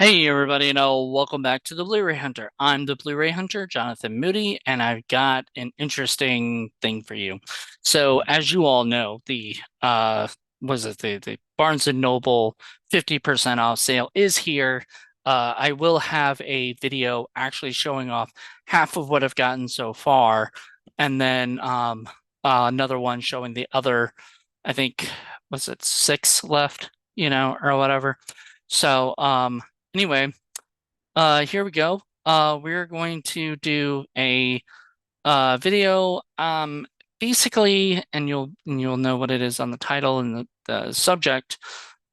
Hey everybody, welcome back to the Blu-ray Hunter. I'm the Blu-ray Hunter, Jonathan Moody, and I've got an interesting thing for you. So, as you all know, the was it the Barnes and Noble 50% off sale is here. I will have a video actually showing off half of what I've gotten so far, and then another one showing the other, I think, was it six left, or whatever. So, anyway, here we go. We're going to do a video. Basically, and you'll know what it is on the title and the subject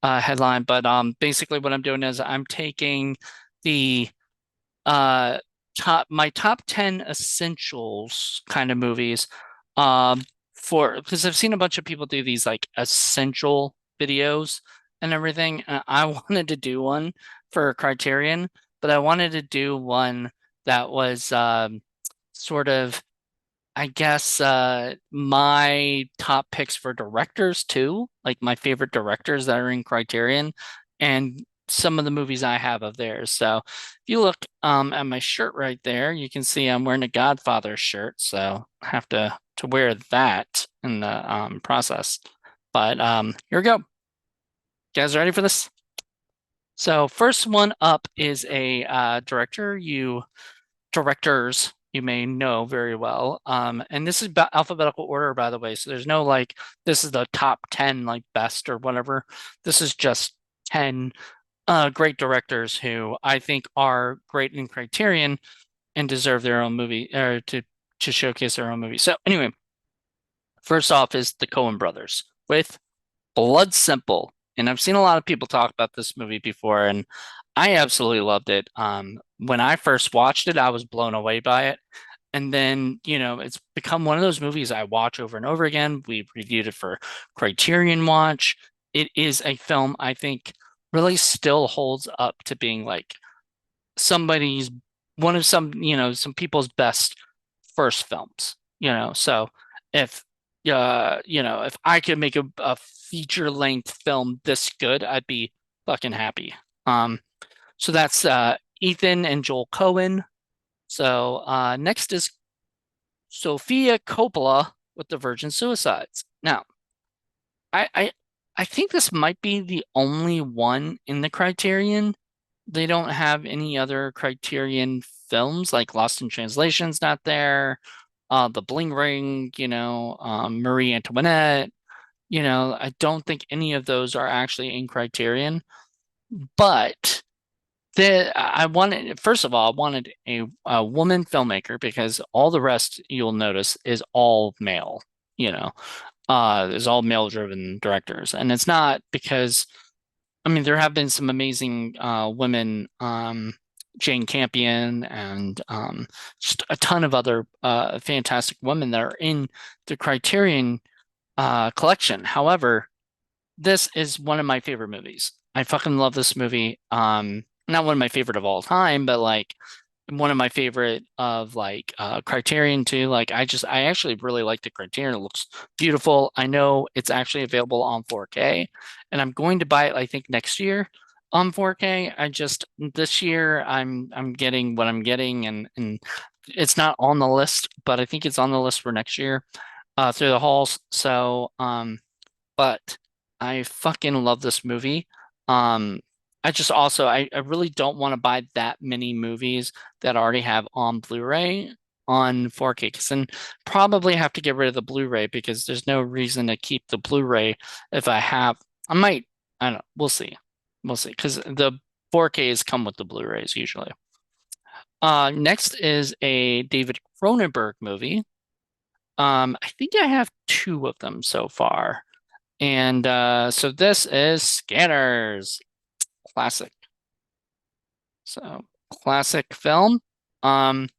headline. But basically, what I'm doing is I'm taking the uh my top 10 essentials kind of movies. For because I've seen a bunch of people do these like essential videos and everything. And I wanted to do one for Criterion, but I wanted to do one that was sort of, I guess, my top picks for directors too, like my favorite directors that are in Criterion, and some of the movies I have of theirs. So if you look at my shirt right there, you can see I'm wearing a Godfather shirt, so I have to wear that in the process. But here we go. You guys ready for this? So first one up is a directors you may know very well. And this is alphabetical order, by the way. So there's no like this is the top 10 like best or whatever. This is just 10 great directors who I think are great in Criterion and deserve their own movie or to showcase their own movie. So anyway, first off is the Coen brothers with Blood Simple. And I've seen a lot of people talk about this movie before, and I absolutely loved it. When I first watched it, I was blown away by it. And then, it's become one of those movies I watch over and over again. We reviewed it for Criterion Watch. It is a film I think really still holds up to being like somebody's one of some people's best first films, So if if I could make a feature length film this good, I'd be fucking happy. Um, so that's Ethan and Joel Cohen. So next is Sophia Coppola with the Virgin Suicides. Now, I I I think this might be the only one in the Criterion. They don't have any other Criterion films, like Lost in Translation's not there. The Bling Ring, Marie Antoinette. I don't think any of those are actually in Criterion. But I wanted, first of all, I wanted a woman filmmaker because all the rest you'll notice is all male, you know, is all male driven directors. And it's not because, I mean, there have been some amazing women, Jane Campion and just a ton of other fantastic women that are in the Criterion collection. However, this is one of my favorite movies. I fucking love this movie. Not one of my favorite of all time, but like one of my favorite of like Criterion too. Like I actually really like the Criterion. It looks beautiful. I know it's actually available on 4K, and I'm going to buy it I think next year on 4K. I just this year I'm getting what I'm getting, and it's not on the list, but I think it's on the list for next year through the halls. So but I fucking love this movie. Um, I just also I really don't want to buy that many movies that I already have on Blu-ray on 4K because then probably have to get rid of the Blu-ray because there's no reason to keep the Blu-ray if I have. I might. I don't know. We'll see. We'll see because the 4Ks come with the Blu-rays usually. Next is a David Cronenberg movie. I think I have two of them so far. And so this is Scanners, classic. So classic film. Um,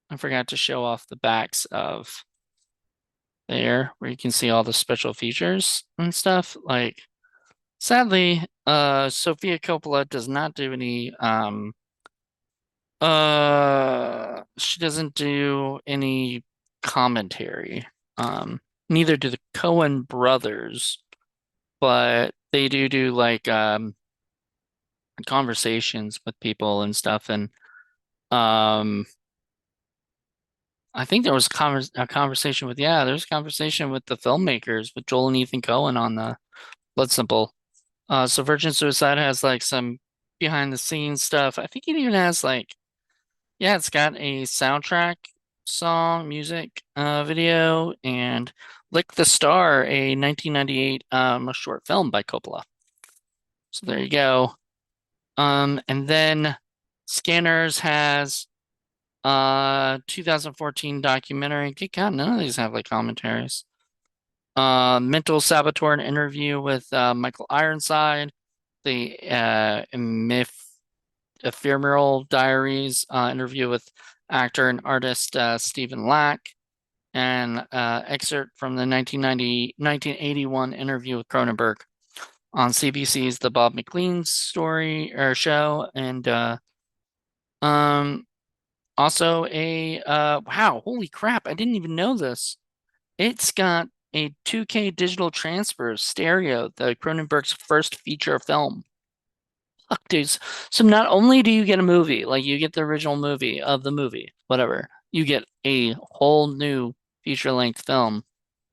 I forgot to show off the backs of there where you can see all the special features and stuff. Like sadly, Sophia Coppola does not do any she doesn't do any commentary. Neither do the Coen brothers, but they do like conversations with people and stuff. And um, I think there was a conversation with, yeah, there's a conversation with the filmmakers, with Joel and Ethan Cohen on the Blood Simple. So Virgin Suicide has like some behind the scenes stuff. I think it even has like, yeah, it's got a soundtrack, song, music, video, and Lick the Star, a 1998 short film by Coppola. So there you go. And then Scanners has 2014 documentary. Good God, none of these have like commentaries. Mental Saboteur, an interview with Michael Ironside, the Ephemeral Diaries interview with actor and artist Stephen Lack, and excerpt from the 1981 interview with Cronenberg on CBC's The Bob McLean Story or Show, and um, also a wow, holy crap, I didn't even know this. It's got a 2K digital transfer stereo, the Cronenberg's first feature film. Fuck, dudes. So not only do you get a movie, like you get the original movie of the movie, whatever, you get a whole new feature-length film.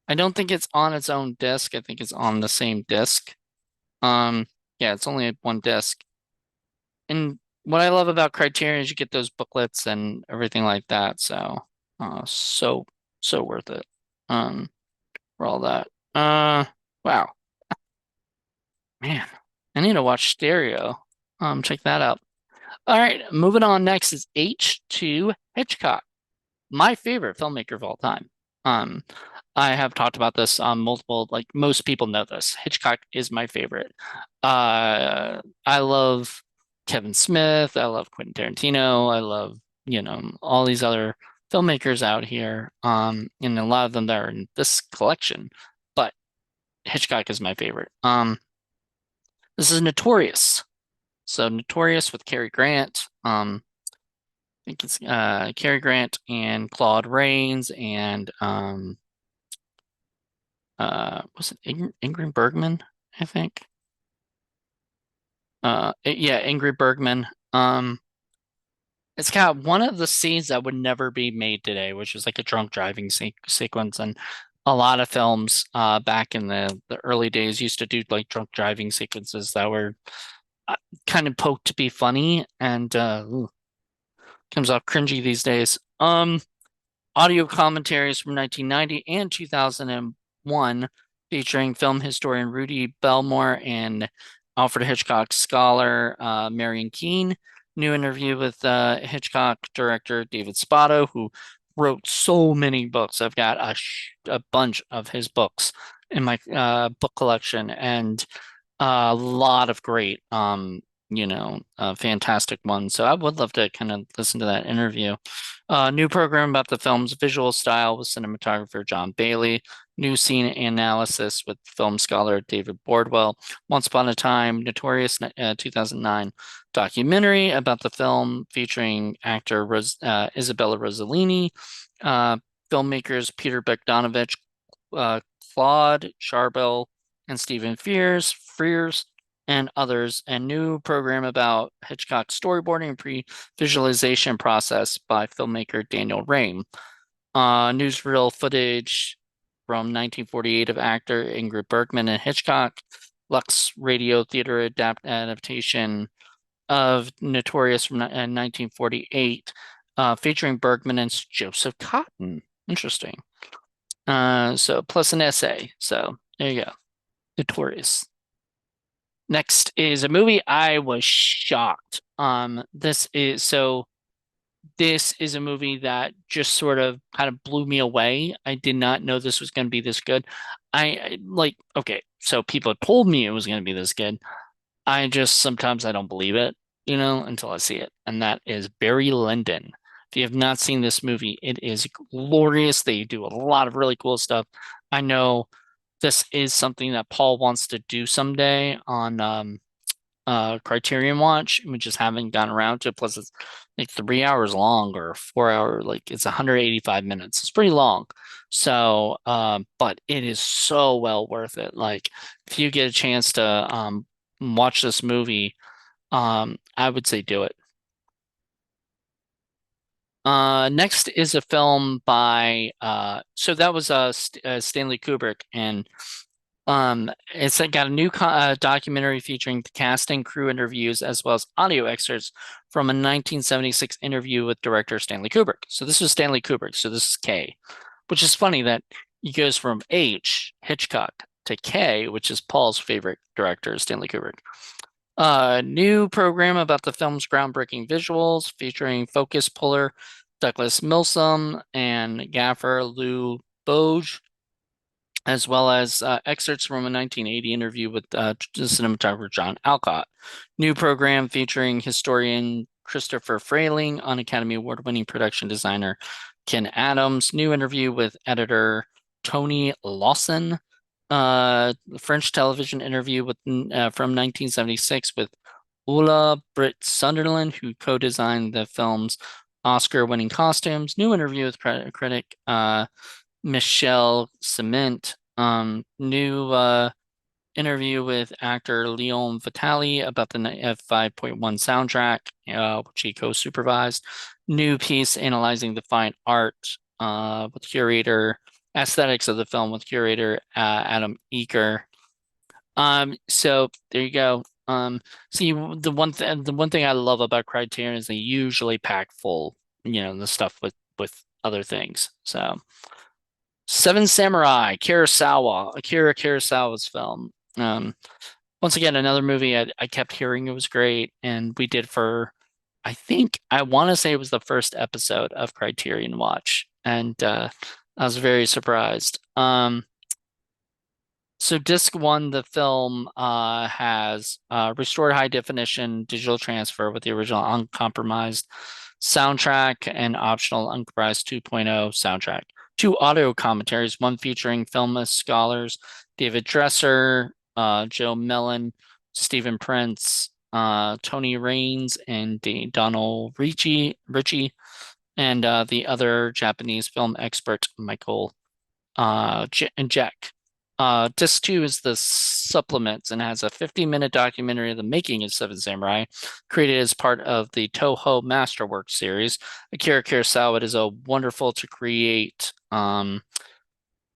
I don't think it's on its own disc. I think it's on the same disc. Um, yeah, it's only one disc. And what I love about Criterion is you get those booklets and everything like that. So, so so worth it. Um, for all that. Wow, man, I need to watch Stereo. Check that out. All right, moving on. Next is H2 Hitchcock, my favorite filmmaker of all time. Um, I have talked about this on multiple, like most people know this. Hitchcock is my favorite. I love Kevin Smith. I love Quentin Tarantino. I love, all these other filmmakers out here. And a lot of them that are in this collection, but Hitchcock is my favorite. This is Notorious. So Notorious with Cary Grant. I think it's Cary Grant and Claude Rains and was it Ingrid Bergman, I think. Yeah, Ingrid Bergman. It's got one of the scenes that would never be made today, which is like a drunk driving sequence. And a lot of films back in the early days used to do like drunk driving sequences that were uh, kind of poked to be funny, and comes off cringy these days. Audio commentaries from 1990 and 2001 featuring film historian Rudy Belmore and Alfred Hitchcock scholar Marion Keene. New interview with Hitchcock director David Spada, who wrote so many books. I've got a bunch of his books in my book collection, and a lot of great, fantastic ones. So I would love to kind of listen to that interview. New program about the film's visual style with cinematographer John Bailey. New scene analysis with film scholar David Bordwell. Once Upon a Time, Notorious 2009 documentary about the film featuring actor Isabella Rossellini, uh, filmmakers Peter Bogdanovich, uh, Claude Charbel, and Stephen Frears, and others, and new program about Hitchcock's storyboarding and pre-visualization process by filmmaker Daniel Rame. Newsreel footage from 1948 of actor Ingrid Bergman and Hitchcock. Lux Radio Theater adaptation of Notorious from 1948, featuring Bergman and Joseph Cotton. Interesting. So plus an essay. So there you go. Notorious. Next is a movie I was shocked. This is a movie that just sort of kind of blew me away. I did not know this was going to be this good. Like, okay, so people told me it was going to be this good. I just sometimes I don't believe it, until I see it. And that is Barry Lyndon. If you have not seen this movie, it is glorious. They do a lot of really cool stuff. I know this is something that Paul wants to do someday on Criterion Watch. We just haven't gotten around to it. Plus, it's like 3 hours long or 4 hour, like it's 185 minutes. It's pretty long. So, but it is so well worth it. Like, if you get a chance to watch this movie, I would say do it. Next is a film by so that was Stanley Kubrick, and it's got a new documentary featuring the casting, crew interviews, as well as audio excerpts from a 1976 interview with director Stanley Kubrick. So this was Stanley Kubrick, so this is K, which is funny that he goes from H, Hitchcock, to K, which is Paul's favorite director, Stanley Kubrick. New program about the film's groundbreaking visuals featuring focus puller Douglas Milsome and gaffer Lou Boge, as well as excerpts from a 1980 interview with cinematographer John Alcott. New program featuring historian Christopher Frayling on Academy Award-winning production designer Ken Adams. New interview with editor Tony Lawson. French television interview with from 1976 with Ulla Britt Sunderland, who co-designed the film's Oscar-winning costumes. New interview with critic Michelle Cement. New interview with actor Leon Vitali about the F5.1 soundtrack, which he co-supervised. New piece analyzing the fine art with curator aesthetics of the film with curator Adam Eaker. So there you go. See, the one thing I love about Criterion is they usually pack full, the stuff with other things. So. Seven Samurai, Akira Kurosawa's film. Once again, another movie I kept hearing it was great, and we did for, I want to say it was the first episode of Criterion Watch, and I was very surprised. So disc one, the film has restored high definition digital transfer with the original uncompromised soundtrack and optional uncompromised 2.0 soundtrack. Two audio commentaries, one featuring film scholars David Dresser, Joe Mellon, Stephen Prince, Tony Raines, and Donald Ritchie, and the other Japanese film expert Michael and Jack. Disc 2 is the supplements and has a 50-minute documentary of the making of Seven Samurai, created as part of the Toho Masterworks series. Akira Kurosawa, it is a wonderful to create. My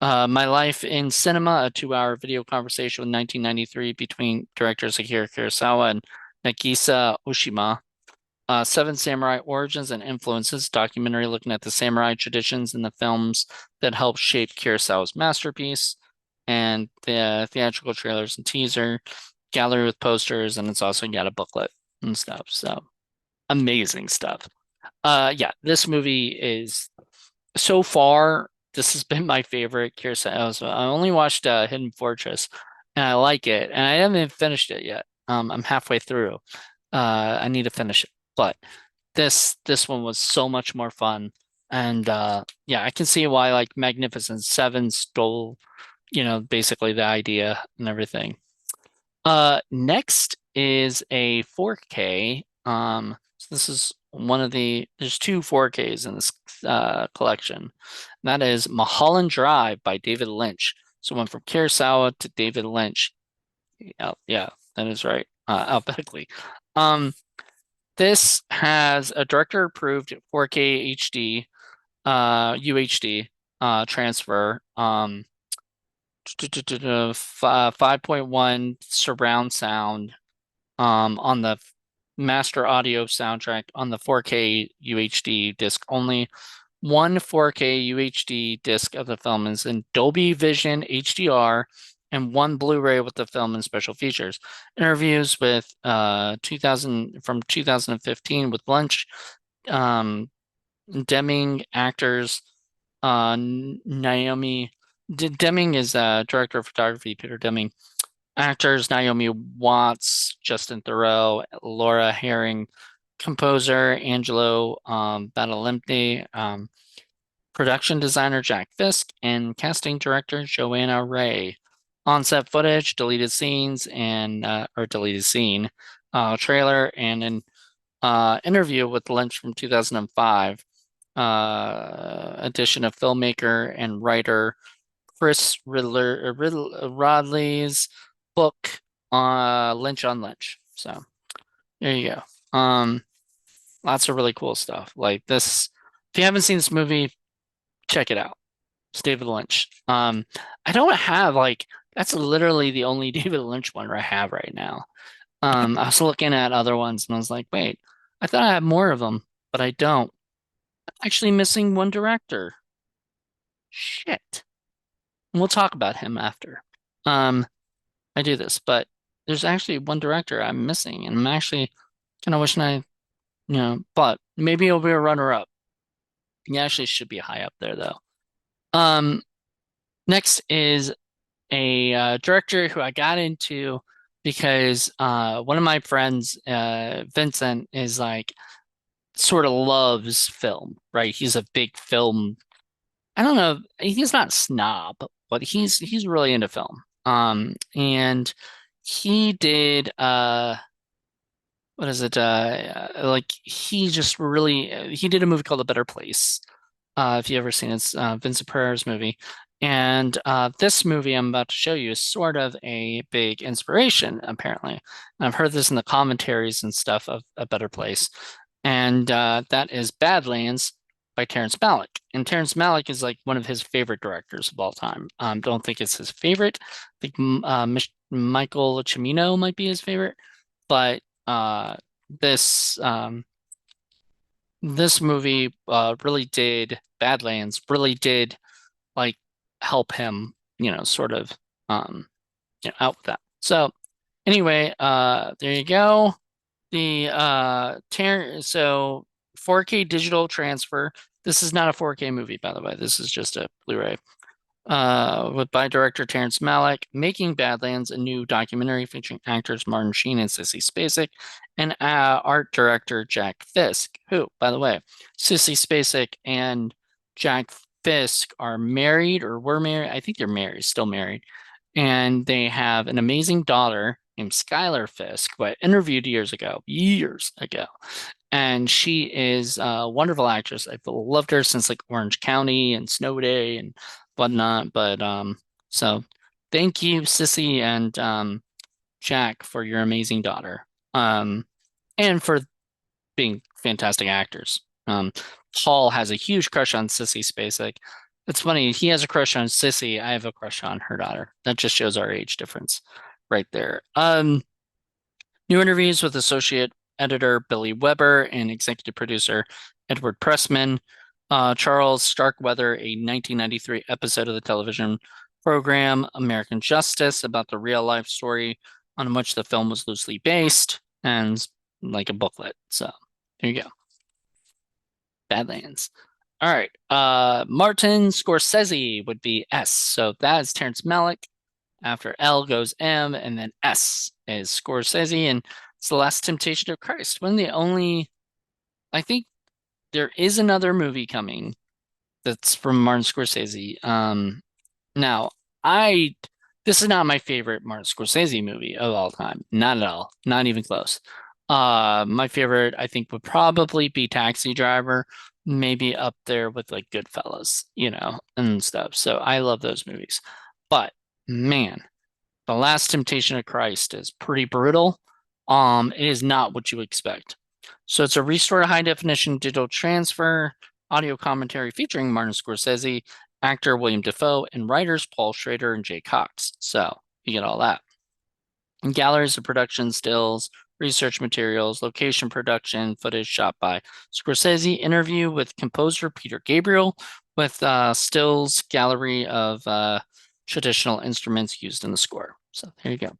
Life in Cinema, a 2-hour video conversation with 1993 between directors Akira Kurosawa and Nagisa Oshima. Seven Samurai Origins and Influences, documentary looking at the samurai traditions in the films that helped shape Kurosawa's masterpiece, and the theatrical trailers and teaser, gallery with posters, and it's also got a booklet and stuff. So amazing stuff. Yeah, this movie is so far, this has been my favorite Kurosawa. So I only watched Hidden Fortress, and I like it, and I haven't finished it yet. I'm halfway through. I need to finish it, but this one was so much more fun, and yeah, I can see why like Magnificent Seven stole, basically the idea and everything. Next is a 4K. So this is there's two 4Ks in this collection. That is Mulholland Drive by David Lynch. So went from Kurosawa to David Lynch. Yeah, that is right. Alphabetically. This has a director-approved 4K HD, UHD transfer. 5.1 surround sound on the master audio soundtrack on the 4K UHD disc only. One 4K UHD disc of the film is in Dolby Vision HDR, and one Blu-ray with the film and special features. Interviews with 2015 with Lynch, Deming, actors, Naomi. Deming is director of photography, Peter Deming. Actors Naomi Watts, Justin Theroux, Laura Herring, composer Angelo Badalamenti, production designer Jack Fisk, and casting director Joanna Ray. On-set footage, deleted scenes, and or deleted scene, trailer, and an interview with Lynch from 2005. Edition of filmmaker and writer Chris Rodley's book, Lynch on Lynch. So There you go. Lots of really cool stuff. Like this, if you haven't seen this movie, check it out. It's David Lynch. I don't have like that's literally the only David Lynch one I have right now. I was looking at other ones and I was like, wait, I thought I had more of them, but I don't. Actually missing one director. Shit. And we'll talk about him after. Um, I do this, but there's actually one director I'm missing, and I'm actually kind of wishing but maybe he'll be a runner-up. He actually should be high up there though. Um, Next is a director who I got into because one of my friends, Vincent, is like sort of loves film, right? He's a big film. I don't know. He's not snob, but he's really into film. And he did what is it? Like he just really he did a movie called A Better Place. If you ever seen it, it's Vincent Pereira's movie. And this movie I'm about to show you is sort of a big inspiration, apparently. And I've heard this in the commentaries and stuff of A Better Place. And that is Badlands by Terrence Malick. And Terrence Malick is like one of his favorite directors of all time. Don't think it's his favorite. I think Michael Cimino might be his favorite. But this this movie really did Badlands really did like help him, sort of out with that. So anyway, there you go. The so 4K digital transfer. This is not a 4K movie, by the way. This is just a Blu-ray with by director Terrence Malick, Making Badlands, a new documentary featuring actors Martin Sheen and Sissy Spacek, and art director Jack Fisk, who, by the way, Sissy Spacek and Jack Fisk are married or were married. I think they're married, still married, and they have an amazing daughter named Skylar Fisk, who I interviewed years ago, and she is a wonderful actress. I've loved her since like Orange County and Snow Day and whatnot. But so thank you, Sissy and Jack, for your amazing daughter. And for being fantastic actors. Paul has a huge crush on Sissy Spacek. It's funny, he has a crush on Sissy. I have a crush on her daughter. That just shows our age difference right there. New interviews with associate editor Billy Weber and executive producer Edward Pressman. Charles Starkweather, a 1993 episode of the television program American Justice about the real life story on which the film was loosely based, and like a booklet. So there you go. Badlands. All right. Martin Scorsese would be S. So that is Terrence Malick. After L goes M, and then S is Scorsese, and it's The Last Temptation of Christ. One of the only, I think there is another movie coming that's from Martin Scorsese. Now I, this is not my favorite Martin Scorsese movie of all time. Not at all. Not even close. My favorite, I think, would probably be Taxi Driver, maybe up there with like Goodfellas, and stuff. So I love those movies. But man, The Last Temptation of Christ is pretty brutal. It is not what you expect. So it's a restored high definition digital transfer audio commentary featuring Martin Scorsese, actor William Dafoe, and writers Paul Schrader and Jay Cox. So you get all that. And galleries of production stills, research materials, location production, footage shot by Scorsese, interview with composer Peter Gabriel, with stills gallery of traditional instruments used in the score. So there you go.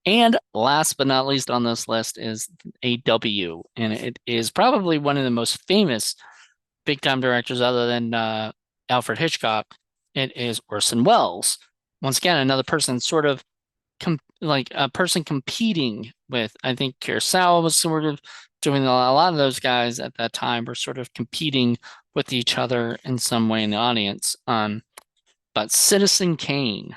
And last but not least on this list is A.W., and it is probably one of the most famous big time directors other than Alfred Hitchcock. It is Orson Welles. Once again, another person sort of like a person competing with, I think Kurosawa was sort of doing a lot of those guys at that time were sort of competing with each other in some way in the audience. But Citizen Kane,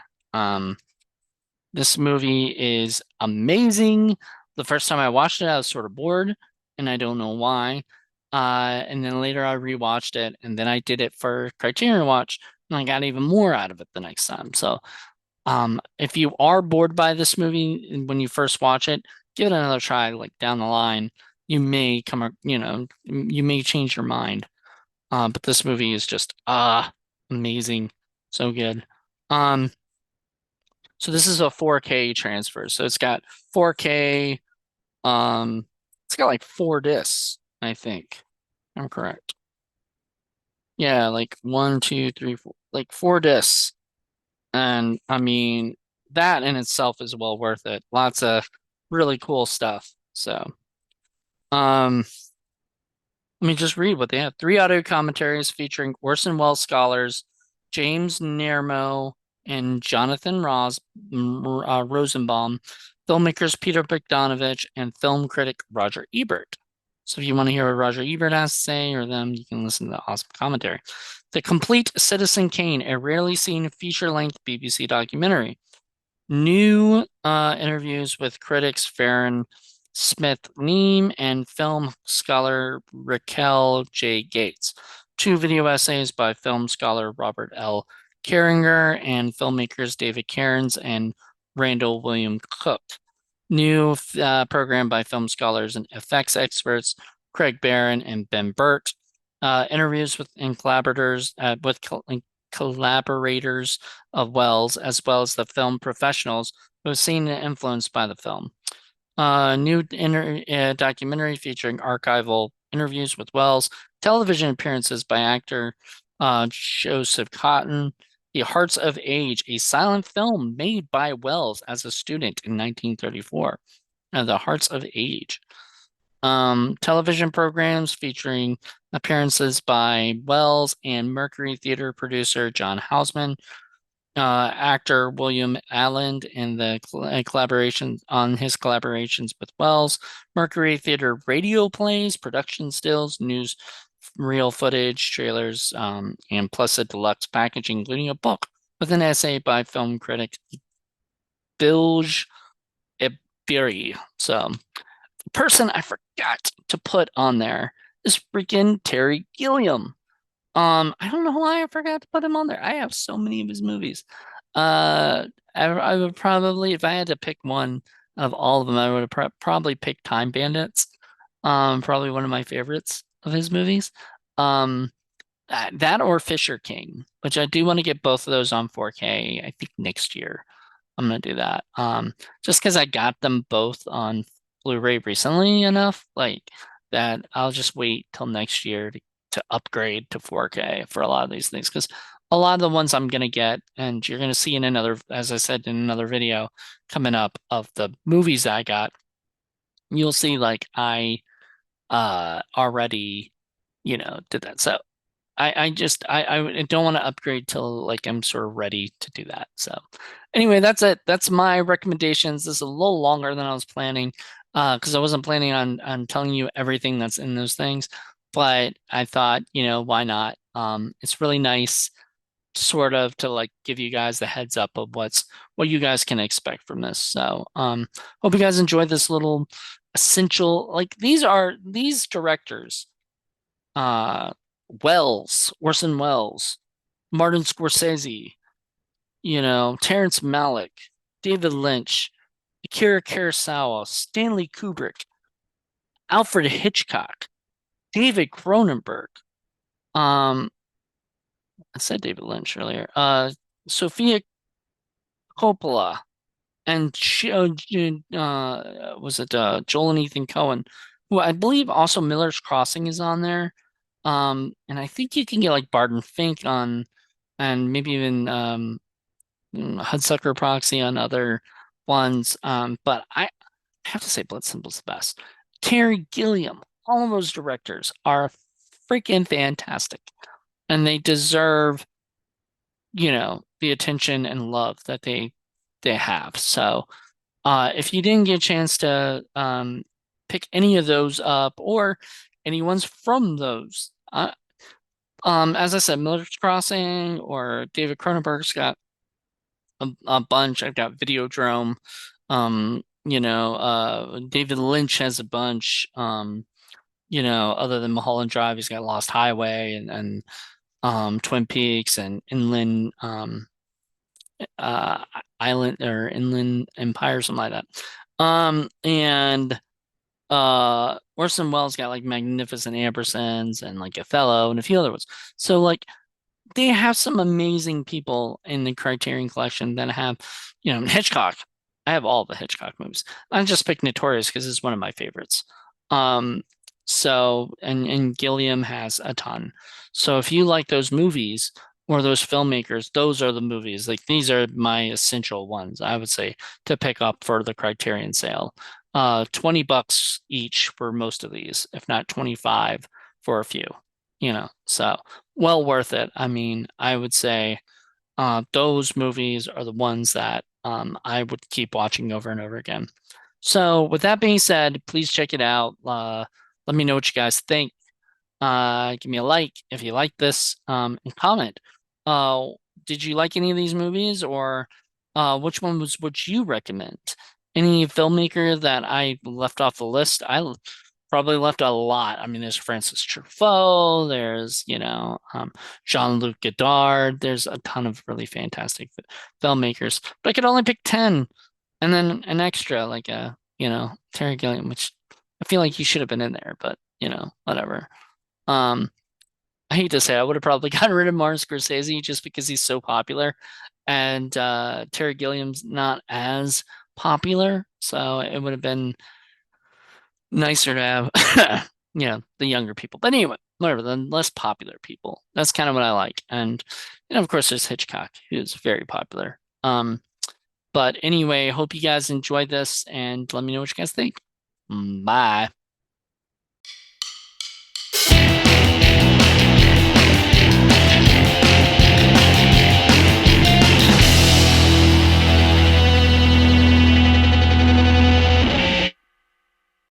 this movie is amazing. The first time I watched it, I was sort of bored, and I don't know why. And then later I rewatched it, and then I did it for Criterion Watch, and I got even more out of it the next time. So, if you are bored by this movie when you first watch it, give it another try, like down the line, you may you may change your mind. But this movie is just amazing, so good. Um, so this is a 4K transfer, so it's got 4K. Um, it's got like four discs, I think. I'm correct. Yeah, like one, two, three, four, like four discs. And I mean, that in itself is well worth it. Lots of really cool stuff. So, um, let me just read what they have. Three audio commentaries featuring Orson Welles scholars James Nermo and Jonathan Rosenbaum, filmmakers Peter Bogdanovich, and film critic Roger Ebert. So if you want to hear what Roger Ebert has to say or them, you can listen to the awesome commentary. The Complete Citizen Kane, a rarely seen feature-length BBC documentary. New interviews with critics Farron Smith Neame and film scholar Raquel J. Gates. Two video essays by film scholar Robert L. Carringer and filmmakers David Cairns and Randall William Cook. New program by film scholars and effects experts Craig Barron and Ben Burt. Interviews with and collaborators collaborators of Wells, as well as the film professionals who have seen and influenced by the film. New documentary featuring archival interviews with Wells, television appearances by actor Joseph Cotton, The Hearts of Age, a silent film made by Wells as a student in 1934. The Hearts of Age. Television programs featuring appearances by Wells and Mercury Theater producer John Houseman, actor William Allen, and the collaboration on his collaborations with Wells, Mercury Theater radio plays, production stills, news, real footage, trailers, and plus a deluxe package, including a book with an essay by film critic Bilge Ebiri. So, the person I forgot to put on there is freaking Terry Gilliam. I don't know why I forgot to put him on there. I have so many of his movies. I would probably, if I had to pick one of all of them, I would have probably picked Time Bandits. Probably one of my favorites of his movies. Um, that or Fisher King, which I do want to get both of those on 4K. I think next year I'm gonna do that. Just because I got them both on Blu-ray recently enough, like that I'll just wait till next year to upgrade to 4K for a lot of these things because a lot of the ones I'm gonna get, and you're gonna see in another, as I said in another video coming up of the movies that I got, you'll see like I already, did that. So I don't want to upgrade till like I'm sort of ready to do that. So anyway, that's it. That's my recommendations. This is a little longer than I was planning, because I wasn't planning on telling you everything that's in those things. But I thought, why not? It's really nice sort of to like give you guys the heads up of what you guys can expect from this. So hope you guys enjoyed this little essential, like these directors, uh Orson Welles, Martin Scorsese, Terrence Malick, David Lynch, Akira Kurosawa, Stanley Kubrick, Alfred Hitchcock, David Cronenberg. I said David Lynch earlier. Sophia Coppola and was it Joel and Ethan Cohen, who I believe also Miller's Crossing is on there. And I think you can get like Barton Fink on, and maybe even Hudsucker Proxy on other ones. But I have to say Blood Symbol's the best. Terry Gilliam, all of those directors are freaking fantastic, and they deserve, the attention and love that they have. So, if you didn't get a chance to pick any of those up or any ones from those, as I said, Miller's Crossing or David Cronenberg's got a bunch. I've got Videodrome. David Lynch has a bunch. Other than Mulholland Drive, he's got Lost Highway and Twin Peaks and Inland uh Island or Inland Empire, something like that. And Orson Welles got like Magnificent Ambersons and like Othello and a few other ones. So like they have some amazing people in the Criterion collection that have, Hitchcock. I have all the Hitchcock movies. I just picked Notorious because it's one of my favorites. Um, and Gilliam has a ton. So if you like those movies or those filmmakers, those are the movies. Like these are my essential ones, I would say, to pick up for the Criterion sale. $20 each for most of these, if not 25 for a few, so well worth it. I mean, I would say those movies are the ones that I would keep watching over and over again. So, with that being said, please check it out. Let me know what you guys think. Give me a like if you like this, and comment. Uh, did you like any of these movies, or which one would you recommend? Any filmmaker that I left off the list? Probably left a lot. I mean, there's Francis Truffaut, there's, Jean-Luc Godard. There's a ton of really fantastic filmmakers, but I could only pick 10 and then an extra, like Terry Gilliam, which I feel like he should have been in there, but whatever. Um, I hate to say I would have probably gotten rid of Martin Scorsese just because he's so popular, and Terry Gilliam's not as popular, so it would have been nicer to have, the younger people. But anyway, whatever, the less popular people. That's kind of what I like. And, of course, there's Hitchcock, who's very popular. But anyway, hope you guys enjoyed this and let me know what you guys think. Bye.